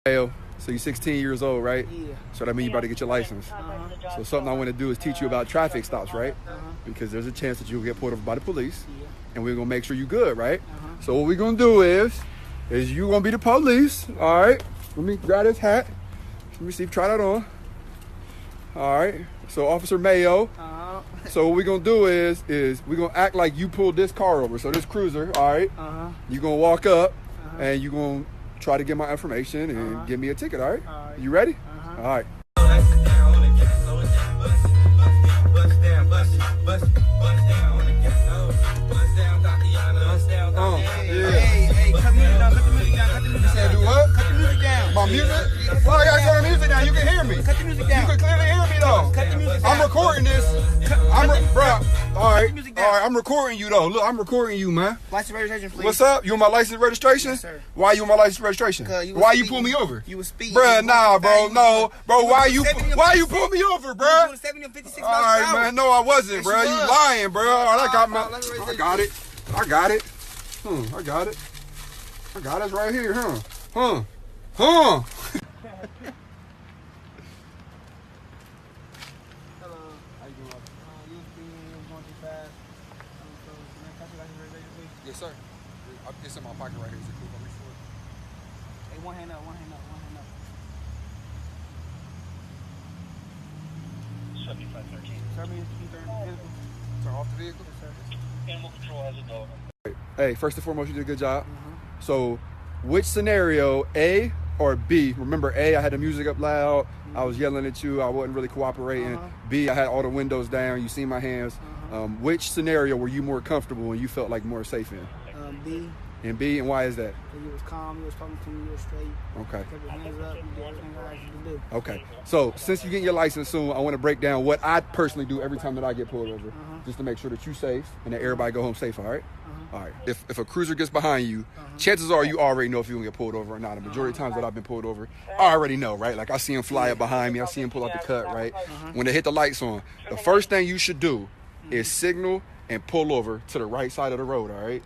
So you're 16 years old, right? Yeah. So that means you about to get your license. So something I want to do is teach you about traffic stops, right? Because there's a chance that you'll get pulled over by the police, Yeah. and we're gonna make sure you're good, right? So what we're gonna do is you gonna be the police, all right? Let me grab this hat. Let me see, try that on. All right. So Officer Mayo. So what we're gonna do is we're gonna act like you pulled this car over. So this cruiser, all right? You're gonna walk up and you're gonna try to get my information and give me a ticket, all right? You ready? All right. Hey, cut the music down, cut the music down, cut the music down. You said do what? Cut the music down. My music? Well, I gotta turn the music down. You can hear me. Cut the music You down. can clearly hear me though. Cut the music I'm down. recording this. Bro. All right. music All down. right. I'm recording you though. Look, I'm recording you, man. License registration, please. What's up? You want my license registration? Yes, sir. Why you want my license registration? You Why was you speeding. pull me over? You was speeding. Bruh, nah, bro. No, bro. Why you 70 or pull me over, You bruh? doing 70 or 56 All miles right, per hour. man. No, I wasn't, Yes, bruh. you You was. lying, bruh. All right, I got my. let me raise I it. got it. I got it. I got it. I got it right here, huh? Huh? Hello. How you doing? You was speeding, you was going too fast. So, can I cut your license registration, please? Yes, sir. It's in my pocket right here. Is it cool if I reach for it? Hey, one hand up, one hand up, one hand up. 7513. Sir, me, you turn the vehicle. Turn off the vehicle. Yes, sir. Animal control has a dog. Hey, first and foremost, you did a good job. So, which scenario, A or B? Remember, A, I had the music up loud. I was yelling at you. I wasn't really cooperating. B, I had all the windows down. You see my hands. Which scenario were you more comfortable and you felt like more safe in? B, And B, and why is that? you was calm, you was talking to me, you was straight. Okay. Kept your hands up, you did everything I asked you to do. Okay. So, since you get your license soon, I want to break down what I personally do every time that I get pulled over, just to make sure that you're safe and that everybody go home safe. All right. All right. If a cruiser gets behind you, chances are you already know if you're gonna get pulled over or not. The majority of times that I've been pulled over, I already know, right? Like I see him fly up behind me, I see him pull out the cut, right? When they hit the lights on, the first thing you should do is signal and pull over to the right side of the road, all right?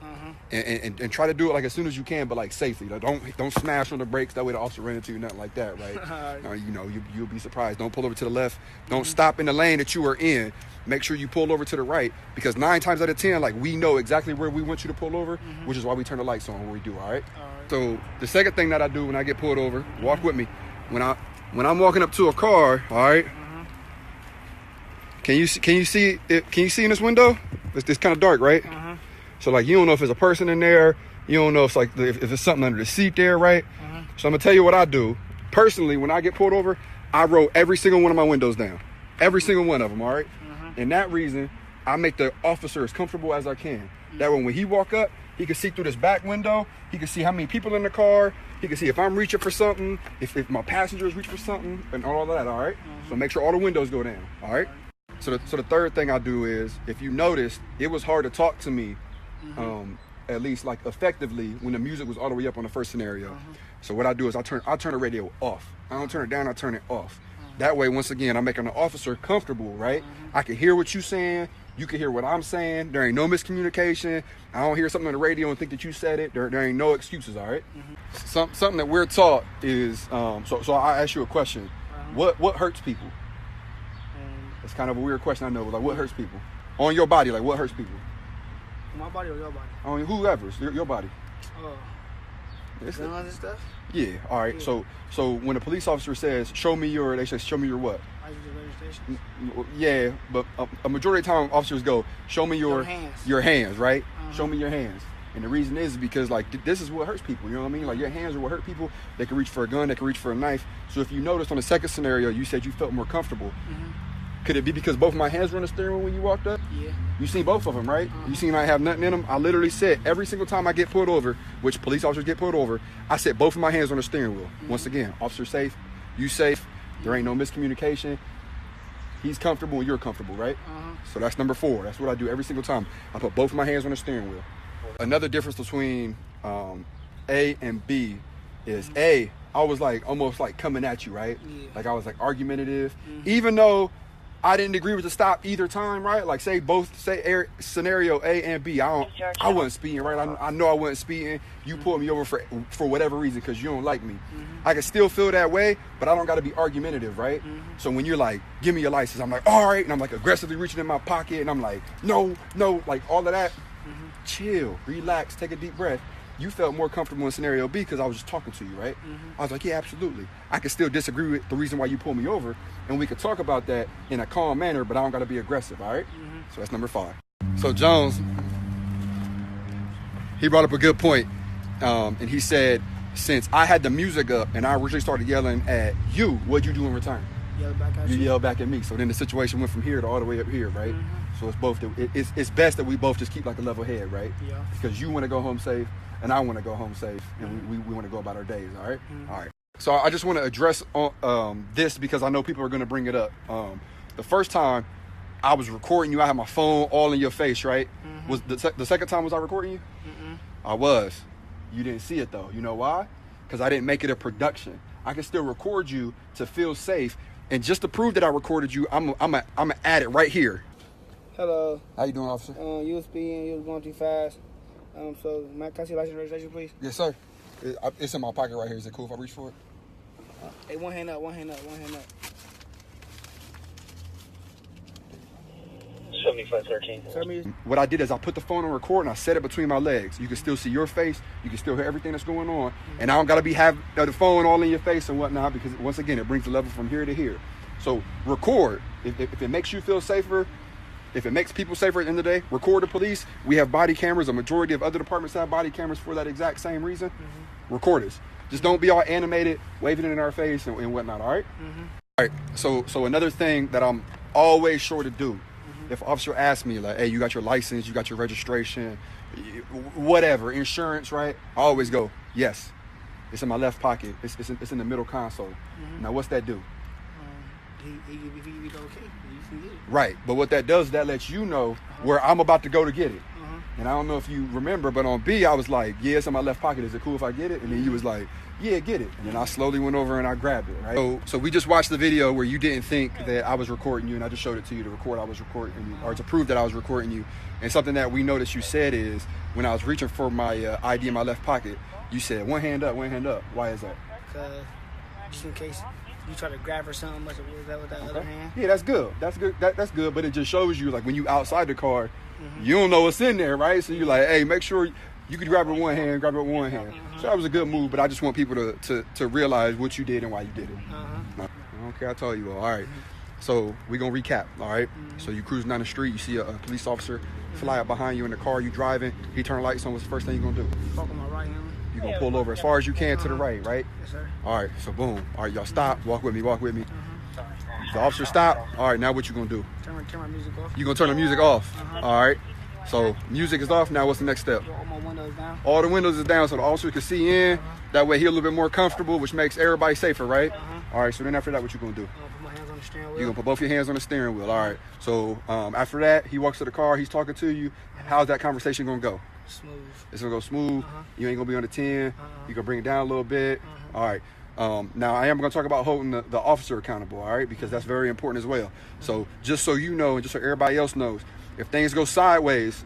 And try to do it like as soon as you can, but like safely. Like, don't smash on the brakes. That way the officer ran into you, nothing like that, right? You know, you'll be surprised. Don't pull over to the left. Don't stop in the lane that you are in. Make sure you pull over to the right, because 9 times out of 10, like, we know exactly where we want you to pull over, which is why we turn the lights on when we do, all right? So the second thing that I do when I get pulled over, walk with me. When I'm walking up to a car, all right? Can you see in this window? It's kind of dark, right? So like, you don't know if there's a person in there. You don't know if if there's something under the seat there, right? So I'm gonna tell you what I do. Personally, when I get pulled over, I roll every single one of my windows down. Every single one of them, all right? And that reason, I make the officer as comfortable as I can. That way when he walk up, he can see through this back window. He can see how many people in the car. He can see if I'm reaching for something, if my passengers reach for something, and all of that, all right? So make sure all the windows go down, all right? So the third thing I do is, if you noticed, it was hard to talk to me, at least like effectively, when the music was all the way up on the first scenario. So what I do is I turn the radio off. I don't turn it down, I turn it off. That way, once again, I'm making the officer comfortable, right? I can hear what you're saying. You can hear what I'm saying. There ain't no miscommunication. I don't hear something on the radio and think that you said it. There ain't no excuses, all right? Something that we're taught is, so I ask you a question. What hurts people? It's kind of a weird question, I know, but like, what hurts people? On your body, like, what hurts people? My body or your body? On whoever's, your body. It's Guns and stuff? Yeah, all right. Yeah. So when a police officer says, they say, show me your what? License registration? Yeah, but a majority of the time officers go, show me your hands. Your hands, right? Show me your hands. And the reason is because, like, this is what hurts people, you know what I mean? Like, your hands are what hurt people. They can reach for a gun, they can reach for a knife. So if you noticed on the second scenario, you said you felt more comfortable. Could it be because both my hands were on the steering wheel when you walked up? Yeah. You seen both of them, right? You seen I have nothing in them. I literally said every single time I get pulled over, which police officers get pulled over, I said both of my hands on the steering wheel. Once again, officer safe, you safe, there ain't no miscommunication. He's comfortable, you're comfortable, right? So that's number 4. That's what I do every single time. I put both of my hands on the steering wheel. Another difference between A and B is A, I was like almost like coming at you, right? Yeah. Like I was like argumentative, even though I didn't agree with the stop either time, right? Like say scenario A and B. I wasn't speeding, right? I know I wasn't speeding. You pulled me over for whatever reason because you don't like me. I can still feel that way, but I don't got to be argumentative, right? So when you're like, give me your license, I'm like, all right, and I'm like aggressively reaching in my pocket, and I'm like, no, like all of that. Chill, relax, take a deep breath. You felt more comfortable in scenario B because I was just talking to you, right? I was like, yeah, absolutely. I can still disagree with the reason why you pulled me over, and we could talk about that in a calm manner, but I don't got to be aggressive, all right? So that's number 5. So Jones, he brought up a good point, and he said, since I had the music up and I originally started yelling at you, what'd you do in return? Yell back at You you. yelled back at me. So then the situation went from here to all the way up here, right? So it's both. It's best that we both just keep like a level head, right? Yeah. Because you want to go home safe, and I want to go home safe, and we want to go about our days. All right. All right. So I just want to address this because I know people are going to bring it up. The first time I was recording you, I had my phone all in your face, right? Was the second time was I recording you? I was. You didn't see it though. You know why? Because I didn't make it a production. I can still record you to feel safe, and just to prove that I recorded you, I'm gonna add it right here. Hello. How you doing, officer? You was speeding. You was going too fast. So, can I see license and registration, please? Yes, sir. It's in my pocket right here. Is it cool if I reach for it? Hey, one hand up. 7513. Sir, me. What I did is I put the phone on record and I set it between my legs. You can still see your face. You can still hear everything that's going on. And I don't got to have the phone all in your face and whatnot because, once again, it brings the level from here to here. So record. If it makes you feel safer, if it makes people safer at the end of the day, record the police. We have body cameras. A majority of other departments have body cameras for that exact same reason. Record us. Just don't be all animated, waving it in our face and whatnot, all right? All right, so another thing that I'm always sure to do, if an officer asks me, like, hey, you got your license, you got your registration, whatever, insurance, right? I always go, yes. It's in my left pocket. It's in the middle console. Now, what's that do? If he give you the okay, you can get it. Right, but what that does, that lets you know where I'm about to go to get it. And I don't know if you remember, but on B, I was like, yeah, it's in my left pocket. Is it cool if I get it? And then you was like, yeah, get it. And then I slowly went over and I grabbed it, right? So we just watched the video where you didn't think that I was recording you, and I just showed it to you to record I was recording you, or to prove that I was recording you. And something that we noticed you said is, when I was reaching for my ID in my left pocket, you said, one hand up, one hand up. Why is that? Because just in case you try to grab for something, was that with that other hand? Yeah, that's good. That's good. That's good. But it just shows you, like, when you outside the car, you don't know what's in there, right? So you're like, hey, make sure you could grab it with one hand, grab it with one hand. So that was a good move, but I just want people to realize what you did and why you did it. Okay, I told you all. All right. So we're going to recap, all right? So you cruising down the street, you see a police officer fly up behind you in the car, you driving, he turn lights on, what's the first thing you going to do? Fuck with my right hand. You're going to pull over as far as you can to the right, right? Yes, sir. All right, so boom. All right, y'all stop. Walk with me. The officer stop. All right, now what you going to do? Turn my music off. You going to turn the music off. All right. So music is off. Now what's the next step? All my windows down. All the windows is down so the officer can see in. That way he's a little bit more comfortable, which makes everybody safer, right? All right, so then after that, what you going to do? Put my hands on the steering wheel. You're going to put both your hands on the steering wheel. All right. So after that, he walks to the car. He's talking to you. How's that conversation going to go? Smooth. It's going to go smooth. You ain't going to be on the 10. You're going to bring it down a little bit. All right. Now, I am going to talk about holding the officer accountable, all right? Because that's very important as well. So just so you know, and just so everybody else knows, if things go sideways,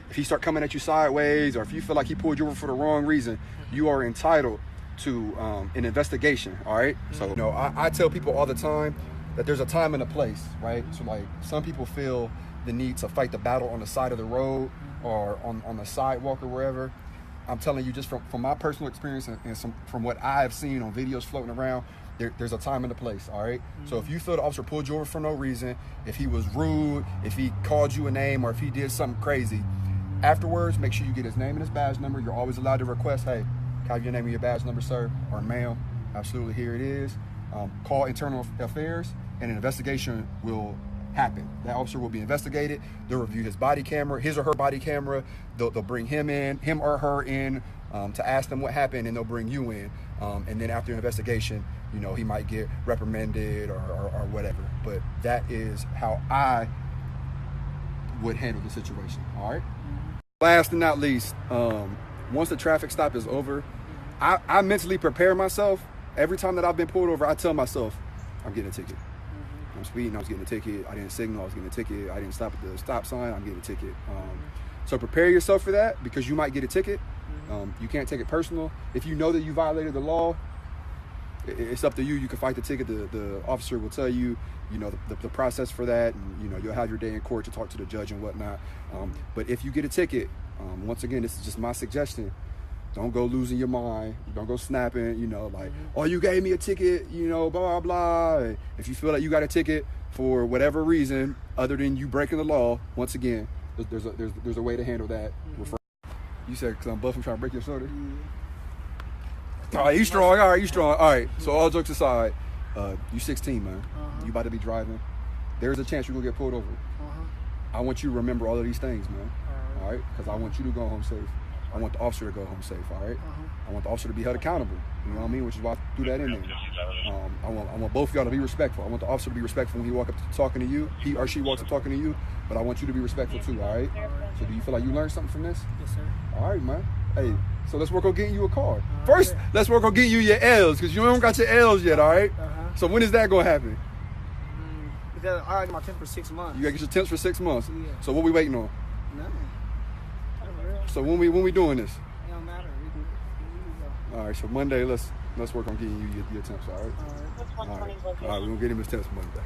if he start coming at you sideways, or if you feel like he pulled you over for the wrong reason, you are entitled to an investigation, all right? So, you know, I tell people all the time that there's a time and a place, right? So, like, some people feel the need to fight the battle on the side of the road or on the sidewalk or wherever. I'm telling you, just from my personal experience and from what I've seen on videos floating around, there's a time and a place, all right? So if you feel the officer pulled you over for no reason, if he was rude, if he called you a name, or if he did something crazy, afterwards, make sure you get his name and his badge number. You're always allowed to request, hey, can I have your name and your badge number, sir? Or ma'am, absolutely, here it is. Call Internal Affairs, and an investigation will happen. That officer will be investigated. They'll review his body camera, his or her body camera. They'll bring him or her in to ask them what happened, and they'll bring you in. And then after an investigation, you know, he might get reprimanded or whatever. But that is how I would handle the situation, all right? Last and not least, once the traffic stop is over, I mentally prepare myself. Every time that I've been pulled over, I tell myself, I'm getting a ticket. I'm speeding, I was getting a ticket. I didn't signal, I was getting a ticket. I didn't stop at the stop sign, I'm getting a ticket. So prepare yourself for that because you might get a ticket. You can't take it personal. If you know that you violated the law, it's up to you. You can fight the ticket. The officer will tell you, the process for that, and you'll have your day in court to talk to the judge and whatnot. But if you get a ticket, once again, this is just my suggestion. Don't go losing your mind. Don't go snapping. Oh, you gave me a ticket. Blah blah blah. If you feel like you got a ticket for whatever reason other than you breaking the law, once again, there's a way to handle that. You said because I'm buff, I'm trying to break your shoulder. All right, you strong. All right, you strong. All right. So all jokes aside, you 16, man. You about to be driving. There's a chance you're gonna get pulled over. I want you to remember all of these things, man. All right, because I want you to go home safe. I want the officer to go home safe. All right. I want the officer to be held accountable. You know what I mean? Which is why I do that in there. I want both of y'all to be respectful. I want the officer to be respectful when he walks up to talking to you. He or she walks up talking to you. But I want you to be respectful too. All right. So do you feel like you learned something from this? Yes, sir. All right, man. Hey, so let's work on getting you a car. First, let's work on getting you your L's because you don't got your L's yet. All right. So when is that gonna happen? Because I already got my temp for 6 months. You gotta get your temps for 6 months. Yeah. So what we waiting on? Nothing. So when we doing this? It don't matter. We can go. All right. So Monday, let's work on getting you your temps. All right. All right. All right. We're gonna get him his temps Monday.